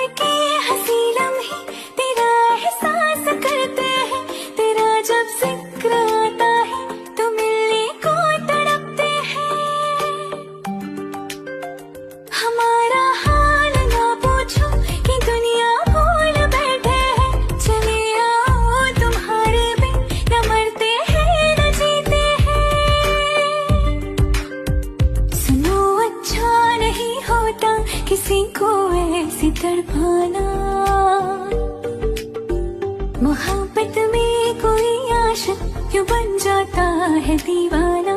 सफर के हंसी लम्हे तेरा एहसास करते हैं, तेरा जब जिक्र आता है तो मिलने को तड़पते हैं। हमारा हाल ना पूछो कि दुनिया भूल बैठे हैं, चले आओ तुम्हारे बिन न मरते हैं न जीते हैं। सुनो अच्छा नहीं होता किसी को ऐसी तड़पाना, मोहब्बत में कोई आशिक क्यों बन जाता है दीवाना।